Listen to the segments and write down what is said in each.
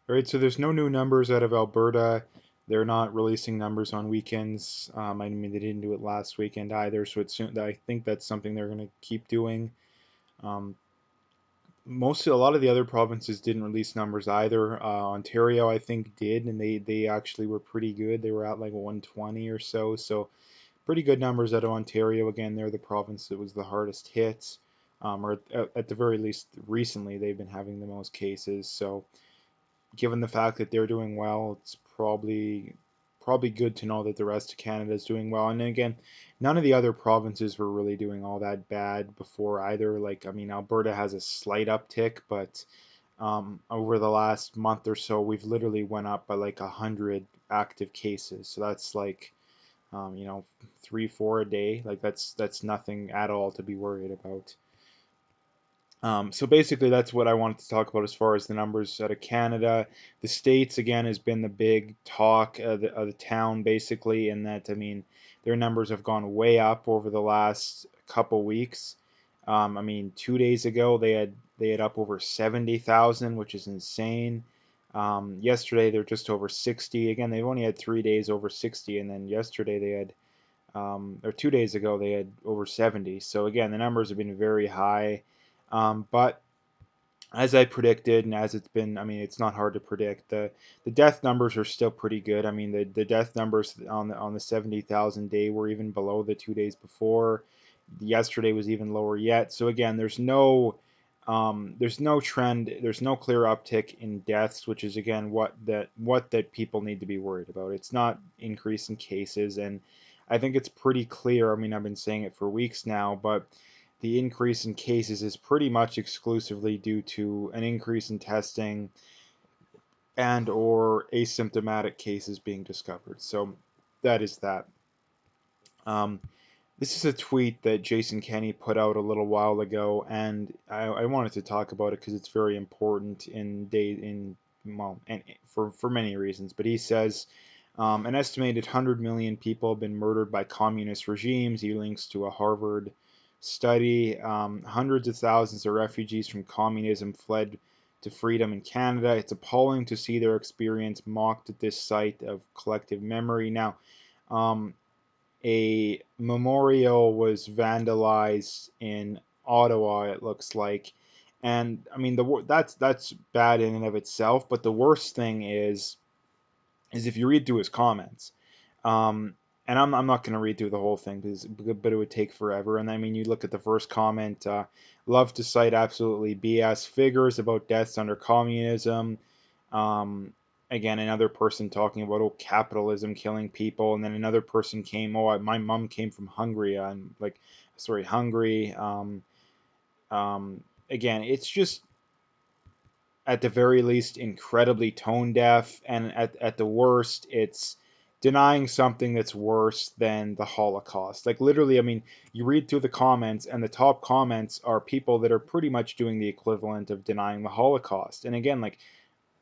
All right, so there's no new numbers out of Alberta. They're not releasing numbers on weekends. I mean, they didn't do it last weekend either, so I think that's something they're going to keep doing. Um, a lot of the other provinces didn't release numbers either. Ontario, I think, did, and they actually were pretty good. They were at like 120 or so, so pretty good numbers out of Ontario. Again, they're the province that was the hardest hit, or at the very least, recently they've been having the most cases. So given the fact that they're doing well, it's probably good to know that the rest of Canada is doing well. And again, none of the other provinces were really doing all that bad before either. Like, I mean, Alberta has a slight uptick, but over the last month or so, we've literally went up by like 100 active cases. So that's like, you know, 3, 4 a day. Like that's nothing at all to be worried about. So basically, that's what I wanted to talk about as far as the numbers out of Canada. The States, again, has been the big talk of the town, basically, in that, I mean, their numbers have gone way up over the last couple weeks. I mean, 2 days ago, they had up over 70,000, which is insane. Yesterday, they're just over 60. Again, they've only had 3 days over 60, and then yesterday they had, or 2 days ago, they had over 70. So again, the numbers have been very high. But as I predicted, and as it's been, I mean, it's not hard to predict. The death numbers are still pretty good. I mean, the death numbers on the 70,000 day were even below the 2 days before. Yesterday was even lower yet. So again, there's no trend, there's no clear uptick in deaths, which is again what that people need to be worried about. It's not increase in cases, and I think it's pretty clear. I mean, I've been saying it for weeks now, but the increase in cases is pretty much exclusively due to an increase in testing and or asymptomatic cases being discovered. So that is that. Um, this is a tweet that Jason Kenney put out a little while ago, and I wanted to talk about it because it's very important and for many reasons. But he says an estimated 100 million people have been murdered by communist regimes. He links to a Harvard study. Hundreds of thousands of refugees from communism fled to freedom in Canada. It's appalling to see their experience mocked at this site of collective memory. Now, um, a memorial was vandalized in Ottawa, it looks like. And I mean, that's bad in and of itself. But the worst thing is if you read through his comments. Um, and I'm not going to read through the whole thing but it would take forever. And I mean, you look at the first comment, love to cite absolutely BS figures about deaths under communism. Um, Again, another person talking about, oh, capitalism killing people. And then another person came, oh, my mom came from Hungary. I'm like, sorry, Hungary. Again, it's just at the very least incredibly tone deaf, and at the worst it's denying something that's worse than the Holocaust. Like literally, I mean, you read through the comments and the top comments are people that are pretty much doing the equivalent of denying the Holocaust. And again, like,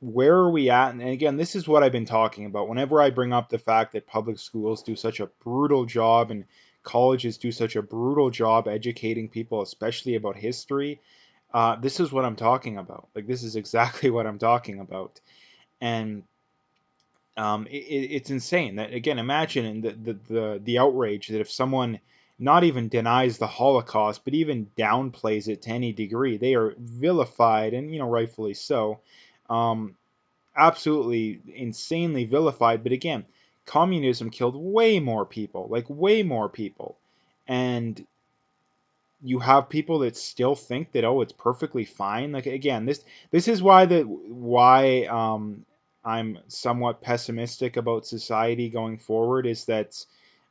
where are we at? And again, this is what I've been talking about whenever I bring up the fact that public schools do such a brutal job and colleges do such a brutal job educating people, especially about history. This is what I'm talking about. Like, this is exactly what I'm talking about. And it's insane that, again, imagine the outrage that if someone not even denies the Holocaust, but even downplays it to any degree, they are vilified, and rightfully so. Um, Absolutely insanely vilified. But again, communism killed way more people, like way more people, and you have people that still think that, oh, it's perfectly fine. Like, again, this is why I'm somewhat pessimistic about society going forward, is that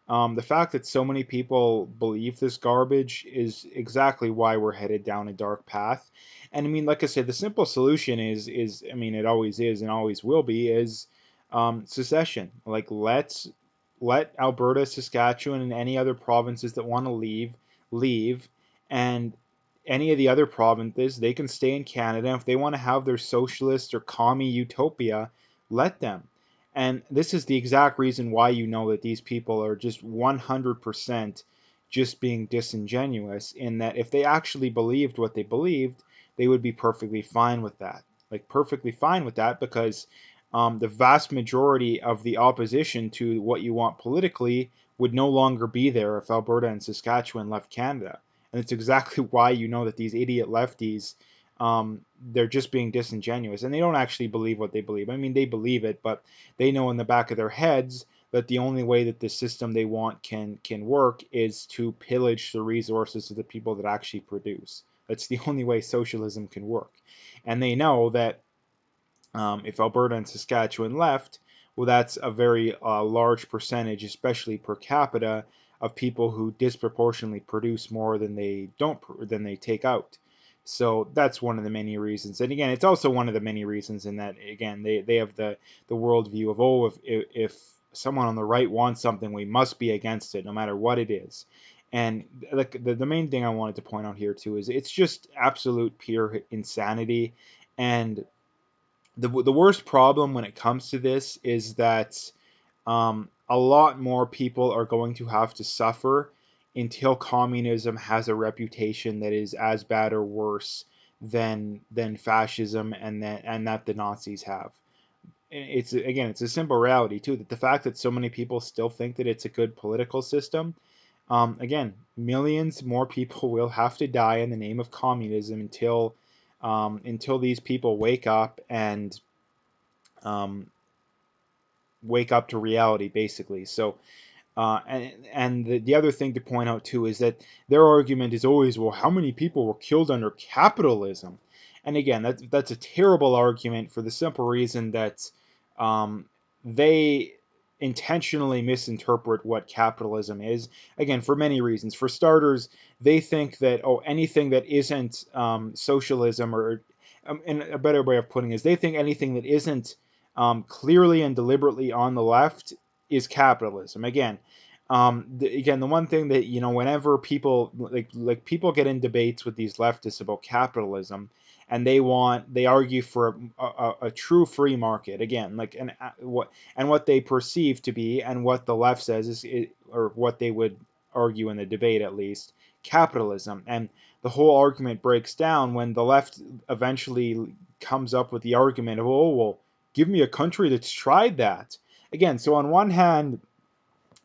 the fact that so many people believe this garbage is exactly why we're headed down a dark path. And I mean, like I said, the simple solution is I mean, it always is and always will be, is secession. Like, let Alberta, Saskatchewan, and any other provinces that want to leave, and any of the other provinces, they can stay in Canada. If they want to have their socialist or commie utopia, let them. And this is the exact reason why you know that these people are just 100% just being disingenuous, in that if they actually believed what they believed, they would be perfectly fine with that. like perfectly fine with that, because the vast majority of the opposition to what you want politically would no longer be there if Alberta and Saskatchewan left Canada. And it's exactly why you know that these idiot lefties, they're just being disingenuous, and they don't actually believe what they believe. I mean, they believe it, but they know in the back of their heads that the only way that the system they want can work is to pillage the resources of the people that actually produce. That's the only way socialism can work. And they know that if Alberta and Saskatchewan left, well, that's a very large percentage, especially per capita, of people who disproportionately produce more than they take out. So that's one of the many reasons. And again, it's also one of the many reasons in that, again, they have the worldview of, oh, if someone on the right wants something, we must be against it, no matter what it is. And the main thing I wanted to point out here too is it's just absolute pure insanity. And the worst problem when it comes to this is that a lot more people are going to have to suffer until communism has a reputation that is as bad or worse than fascism and that the Nazis have. It's again, it's a simple reality too, that the fact that so many people still think that it's a good political system. Again, millions more people will have to die in the name of communism until these people um, wake up to reality, basically. So and the other thing to point out too is that their argument is always, well, how many people were killed under capitalism? And again, that's a terrible argument for the simple reason that um, they intentionally misinterpret what capitalism is. Again, for many reasons. For starters, they think that, oh, anything that isn't socialism, or and a better way of putting it is, they think anything that isn't clearly and deliberately on the left is capitalism. Again, the one thing that, whenever people people get in debates with these leftists about capitalism, and they argue for a true free market, again, what they perceive to be, and what the left says or what they would argue in the debate, at least, capitalism. And the whole argument breaks down when the left eventually comes up with the argument of, oh, well, give me a country that's tried that. Again, so on one hand,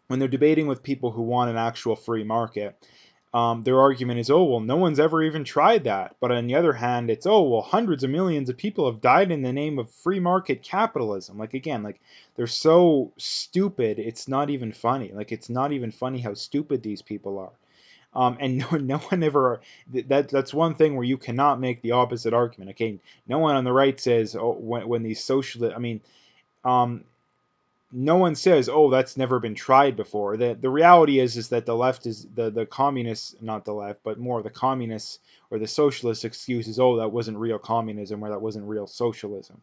when they're debating with people who want an actual free market, their argument is, oh, well, no one's ever even tried that. But on the other hand, it's, oh, well, hundreds of millions of people have died in the name of free market capitalism. Again, they're so stupid, it's not even funny. It's not even funny how stupid these people are. And no one ever, that's one thing where you cannot make the opposite argument. Okay, no one on the right says, oh, when these socialists, um, no one says, "Oh, that's never been tried before." The reality is that the left is the communists, not the left, but more the communists or the socialist excuse is, "Oh, that wasn't real communism, or that wasn't real socialism."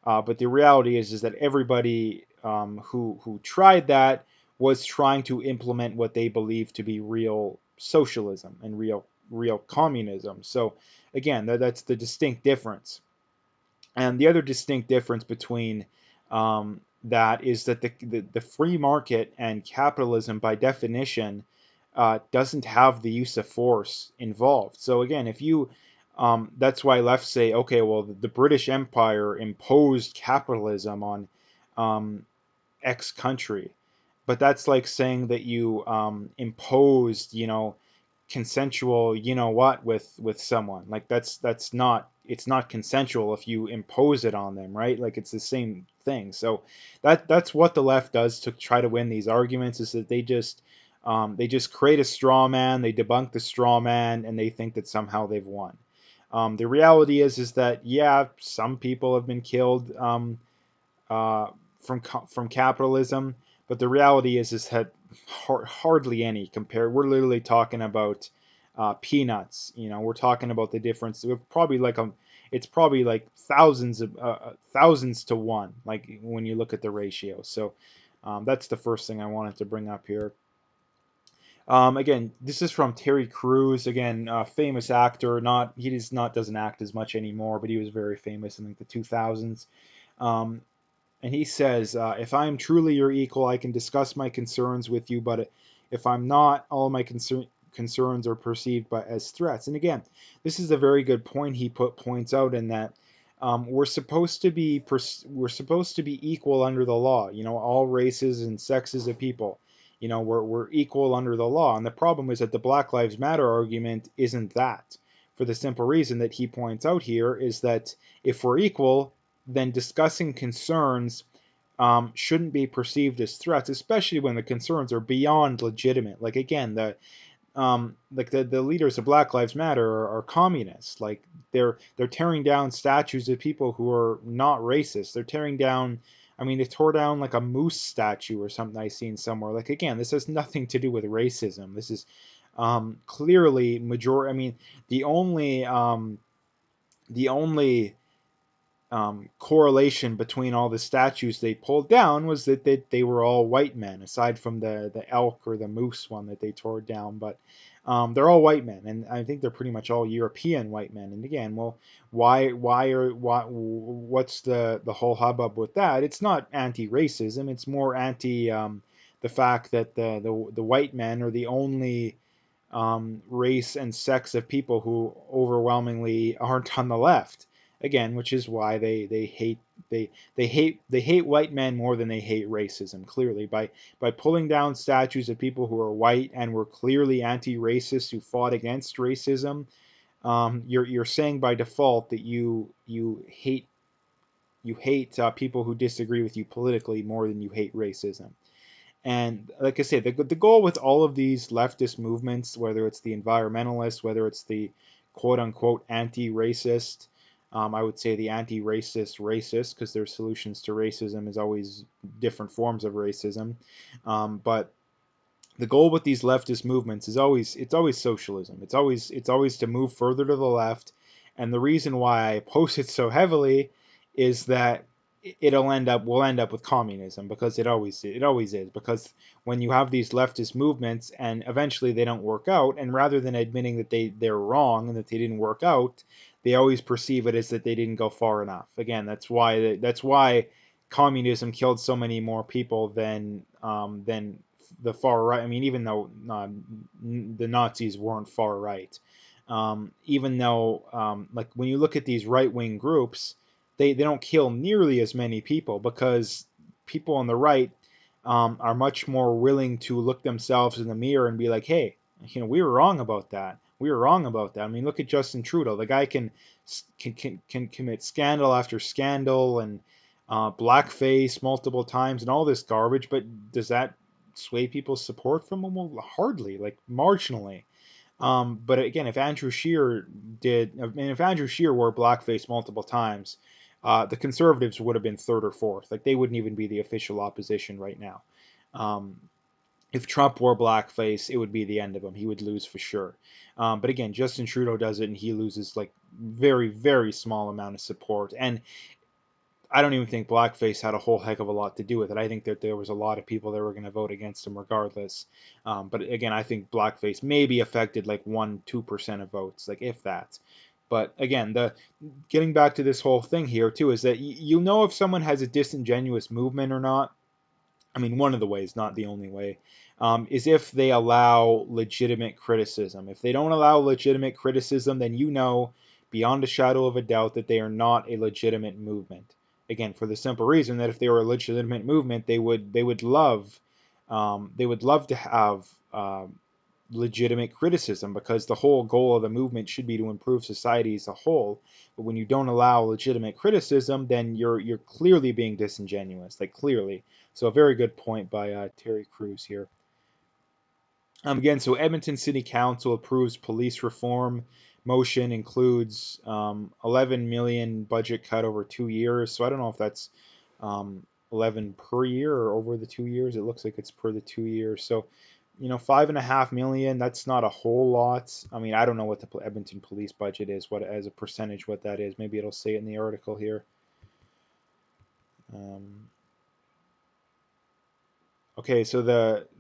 But the reality is that everybody who tried that was trying to implement what they believe to be real socialism and real communism. So again, that's the distinct difference. And the other distinct difference between that is that the free market and capitalism, by definition, doesn't have the use of force involved. So again, if you that's why left say, okay, well, the British Empire imposed capitalism on um, X country, but that's like saying that you imposed, consensual, with someone. That's not, it's not consensual if you impose it on them, right? It's the same thing. So that's what the left does to try to win these arguments, is that they just create a straw man, they debunk the straw man, and they think that somehow they've won. The reality is that, yeah, some people have been killed uh, from capitalism, but the reality is that hardly any compared. We're literally talking about peanuts. We're talking about the difference. We're probably it's probably like thousands to one. When you look at the ratio. So that's the first thing I wanted to bring up here. Again, this is from Terry Crews. Again, famous actor. Not he does not doesn't act as much anymore, but he was very famous in the 2000s. Um, and he says, if I am truly your equal, I can discuss my concerns with you, but if I'm not, all my concerns are perceived as threats. And again, this is a very good point he points out, in that we're supposed to be equal under the law. You know, all races and sexes of people. You know, we're equal under the law. And the problem is that the Black Lives Matter argument isn't that. For the simple reason that he points out here is that if we're equal, then discussing concerns shouldn't be perceived as threats, especially when the concerns are beyond legitimate. Like again, the leaders of Black Lives Matter are communists. Like they're tearing down statues of people who are not racist. They're tearing down. I mean, they tore down like a moose statue or something I seen somewhere. Like again, this has nothing to do with racism. This is clearly major. I mean, the only um, the only correlation between all the statues they pulled down was that they were all white men, aside from the elk or the moose one that they tore down. But they're all white men, and I think they're pretty much all European white men. And again, well, what's the whole hubbub with that? It's not anti-racism. It's more anti the fact that the white men are the only race and sex of people who overwhelmingly aren't on the left. Again, which is why they hate white men more than they hate racism. Clearly, by pulling down statues of people who are white and were clearly anti-racist who fought against racism, you're saying by default that you hate people who disagree with you politically more than you hate racism. And like I say, the goal with all of these leftist movements, whether it's the environmentalists, whether it's the quote unquote anti-racist, I would say the anti-racist racist, because their solutions to racism is always different forms of racism. But the goal with these leftist movements is always socialism. It's always to move further to the left, and the reason why I oppose it so heavily is that we'll end up with communism, because it always is, because when you have these leftist movements and eventually they don't work out, and rather than admitting that they're wrong and that they didn't work out, they always perceive it as that they didn't go far enough. Again, that's why communism killed so many more people than the far right. I mean, even though the Nazis weren't far right, even though like when you look at these right wing groups, they don't kill nearly as many people, because people on the right are much more willing to look themselves in the mirror and be like, hey, we were wrong about that. We were wrong about that. I mean, look at Justin Trudeau. The guy can commit scandal after scandal and blackface multiple times and all this garbage, but does that sway people's support from him? Well, hardly, like marginally. But again, if Andrew Scheer wore blackface multiple times, the conservatives would have been third or fourth. Like they wouldn't even be the official opposition right now. Um, if Trump wore blackface, it would be the end of him. He would lose for sure. But again, Justin Trudeau does it, and he loses like very, very small amount of support. And I don't even think blackface had a whole heck of a lot to do with it. I think that there was a lot of people that were going to vote against him regardless. But again, I think blackface maybe affected like 1-2% of votes, like if that. But again, the getting back to this whole thing here too is that you know if someone has a disingenuous movement or not. I mean, one of the ways, not the only way, is if they allow legitimate criticism. If they don't allow legitimate criticism, then you know beyond a shadow of a doubt that they are not a legitimate movement. Again, for the simple reason that if they were a legitimate movement, they would love to have legitimate criticism, because the whole goal of the movement should be to improve society as a whole. But when you don't allow legitimate criticism, then you're clearly being disingenuous, like clearly. So a very good point by Terry Crews here. Again, so Edmonton City Council approves police reform. Motion includes 11 million budget cut over 2 years. So I don't know if that's 11 per year or over the 2 years. It looks like it's per the 2 years. So 5.5 million. That's not a whole lot. I mean, I don't know what the Edmonton police budget is. What as a percentage, what that is. Maybe it'll say it in the article here. Um, Okay, so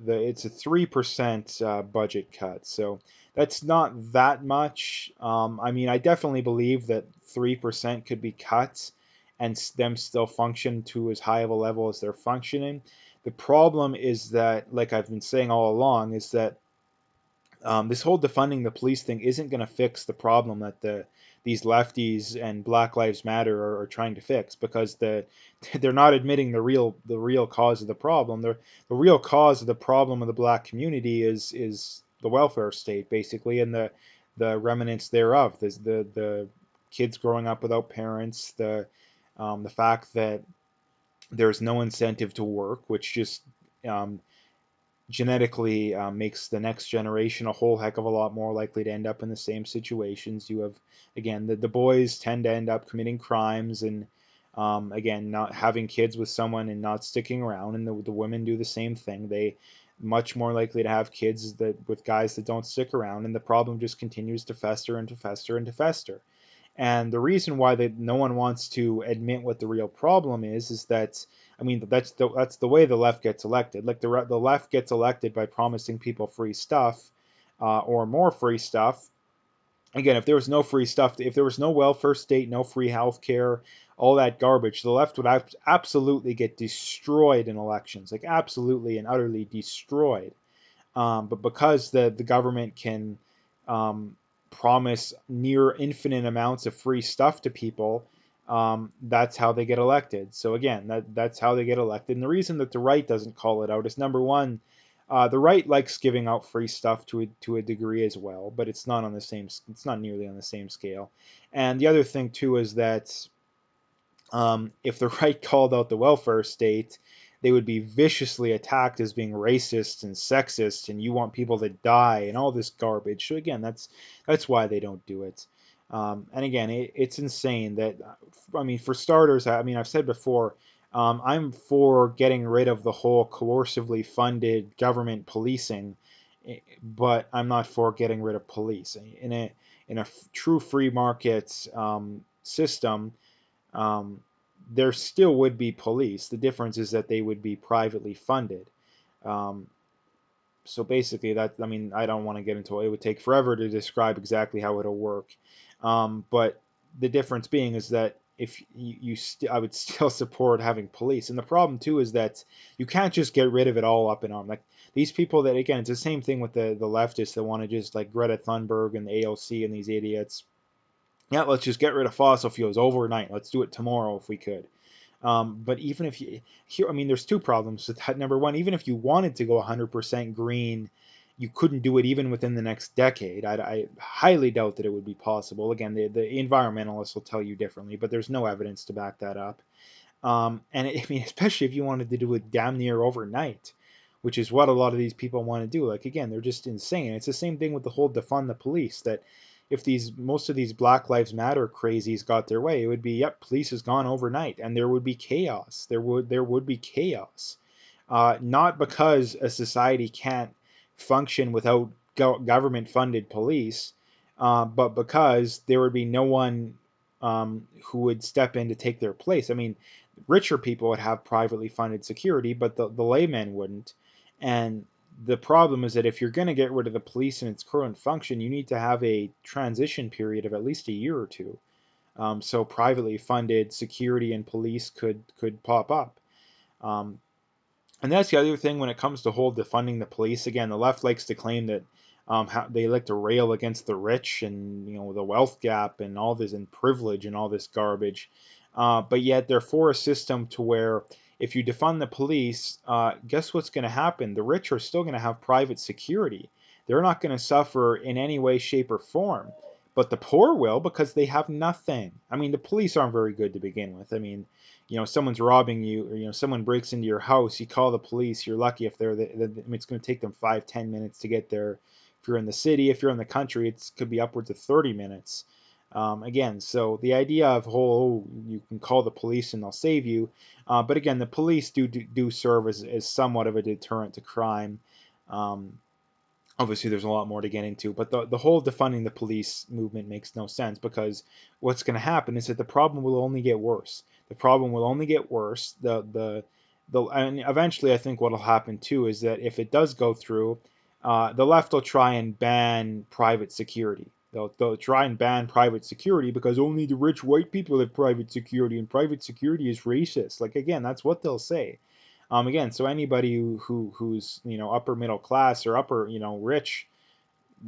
it's a 3% budget cut, so that's not that much. I mean, I definitely believe that 3% could be cut and them still function to as high of a level as they're functioning. The problem is that, like I've been saying all along, is that this whole defunding the police thing isn't going to fix the problem that these lefties and Black Lives Matter are trying to fix, because they're not admitting the real cause of the problem. The real cause of the problem of the black community is the welfare state, basically, and the remnants thereof. The kids growing up without parents, the fact that there's no incentive to work, which just um, genetically makes the next generation a whole heck of a lot more likely to end up in the same situations. You have, again, the boys tend to end up committing crimes and, again, not having kids with someone and not sticking around, and the women do the same thing. They much more likely to have kids that with guys that don't stick around, and the problem just continues to fester and to fester and to fester. And the reason why no one wants to admit what the real problem is that, I mean, that's the way the left gets elected. Like the left gets elected by promising people free stuff, or more free stuff. Again, if there was no free stuff, if there was no welfare state, no free health care, all that garbage, the left would absolutely get destroyed in elections, like absolutely and utterly destroyed. But because the government can um, promise near infinite amounts of free stuff to people, that's how they get elected. So again, that's how they get elected. And the reason that the right doesn't call it out is, number one, the right likes giving out free stuff to a degree as well, but it's not on the same. It's not nearly on the same scale. And the other thing too is that if the right called out the welfare state, they would be viciously attacked as being racist and sexist, and you want people to die and all this garbage. So again, that's why they don't do it. And again, it's insane that, I mean, for starters, I mean, I've said before, I'm for getting rid of the whole coercively funded government policing, but I'm not for getting rid of police in a true free market system. um, there still would be police. The difference is that they would be privately funded. Um, so basically, that, I mean, I don't want to get into it. It would take forever to describe exactly how it'll work. But the difference being is that if I would still support having police. And the problem too is that you can't just get rid of it all up in arm. Like these people that, again, it's the same thing with the leftists that want to just, like Greta Thunberg and the AOC and these idiots. Yeah, let's just get rid of fossil fuels overnight. Let's do it tomorrow if we could. But even if you here, I mean, there's two problems with that. Number one, even if you wanted to go 100% green, you couldn't do it even within the next decade. I highly doubt that it would be possible. Again, the environmentalists will tell you differently, but there's no evidence to back that up. And I mean, especially if you wanted to do it damn near overnight, which is what a lot of these people want to do. Like again, they're just insane. It's the same thing with the whole defund the police. That if these most of these Black Lives Matter crazies got their way, it would be, yep, police is gone overnight, and there would be chaos. There would be chaos. Not because a society can't function without government funded police, but because there would be no one who would step in to take their place. I mean, richer people would have privately funded security, but the laymen wouldn't. And the problem is that if you're going to get rid of the police in its current function, you need to have a transition period of at least a year or two. So privately funded security and police could pop up. Um, and that's the other thing when it comes to whole defunding the police. Again, the left likes to claim that they like to rail against the rich and the wealth gap and all this and privilege and all this garbage, but yet they're for a system to where if you defund the police, guess what's going to happen? The rich are still going to have private security. They're not going to suffer in any way, shape, or form. But the poor will because they have nothing. I mean, the police aren't very good to begin with. I mean, someone's robbing you, or someone breaks into your house, you call the police. You're lucky if it's going to take them 5-10 minutes to get there. If you're in the city, if you're in the country, it could be upwards of 30 minutes. Again, so the idea of you can call the police and they'll save you, but again, the police do serve as somewhat of a deterrent to crime. Um, Obviously there's a lot more to get into, but the whole defunding the police movement makes no sense, because what's going to happen is that the problem will only get worse. The problem will only get worse. And eventually I think what will happen too is that if it does go through, the left will try and ban private security. They'll try and ban private security because only the rich white people have private security, and private security is racist. Like again, that's what they'll say. Again, so anybody who's upper middle class or upper rich,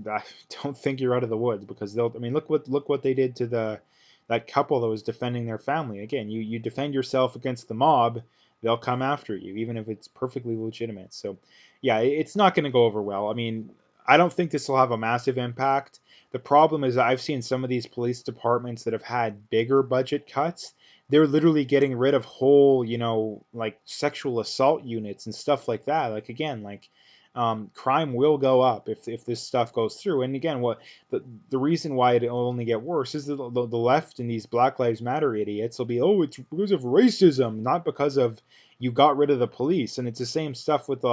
I don't think you're out of the woods, because they'll. I mean, look what they did to that couple that was defending their family. Again, you defend yourself against the mob, they'll come after you, even if it's perfectly legitimate. So, yeah, it's not going to go over well. I mean, I don't think this will have a massive impact. The problem is I've seen some of these police departments that have had bigger budget cuts. They're literally getting rid of whole, like sexual assault units and stuff like that. Like, again, like crime will go up if this stuff goes through. And again, the reason why it'll only get worse is the left and these Black Lives Matter idiots will be, oh, it's because of racism, not because of you got rid of the police. And it's the same stuff with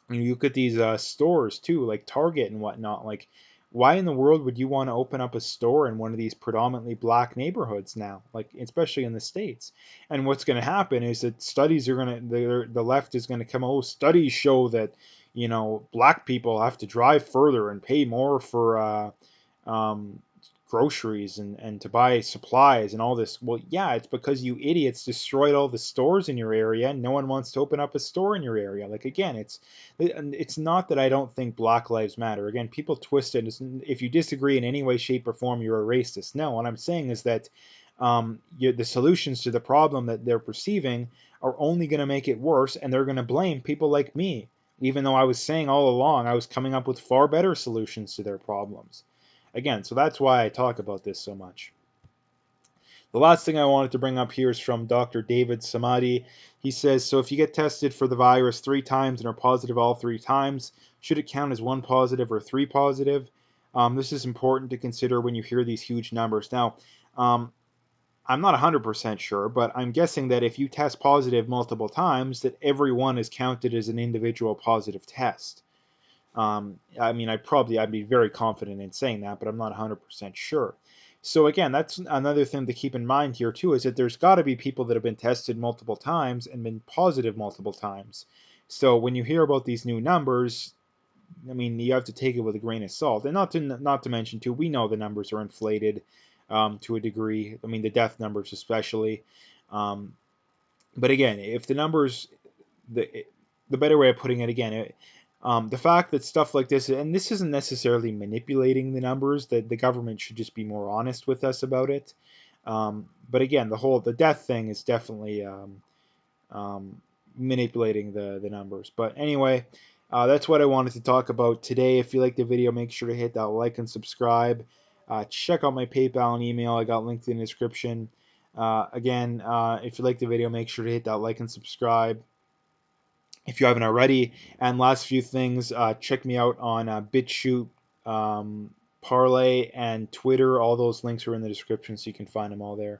you look at these stores too, like Target and whatnot. Like, why in the world would you want to open up a store in one of these predominantly black neighborhoods now? Like, especially in the States. And what's going to happen is that studies are going to, the left is going to come, oh, studies show that, black people have to drive further and pay more for um, groceries and to buy supplies and all this. Well, yeah, it's because you idiots destroyed all the stores in your area and no one wants to open up a store in your area. Like, again, it's not that I don't think Black Lives Matter. Again, people twist it as if you disagree in any way, shape, or form, you're a racist. No, what I'm saying is that the solutions to the problem that they're perceiving are only going to make it worse, and they're going to blame people like me, even though I was saying all along I was coming up with far better solutions to their problems. Again, so that's why I talk about this so much. The last thing I wanted to bring up here is from Dr. David Samadi. He says, so if you get tested for the virus 3 times and are positive all 3 times, should it count as 1 positive or 3 positive? This is important to consider when you hear these huge numbers. Now, I'm not 100% sure, but I'm guessing that if you test positive multiple times, that every one is counted as an individual positive test. I mean, I'd be very confident in saying that, but I'm not 100% sure. So again, that's another thing to keep in mind here too, is that there's got to be people that have been tested multiple times and been positive multiple times. So when you hear about these new numbers, I mean, you have to take it with a grain of salt, and not to mention too, we know the numbers are inflated to a degree. I mean, the death numbers especially. Um, but again, if the numbers, the the better way of putting it again, the fact that stuff like this, and this isn't necessarily manipulating the numbers, that the government should just be more honest with us about it. But again, the death thing is definitely um, manipulating the numbers. But anyway, that's what I wanted to talk about today. If you like the video, make sure to hit that like and subscribe. Check out my PayPal and email. I got linked in the description. Again, if you like the video, make sure to hit that like and subscribe if you haven't already. And last few things, check me out on BitChute, Parlay, and Twitter. All those links are in the description, so you can find them all there.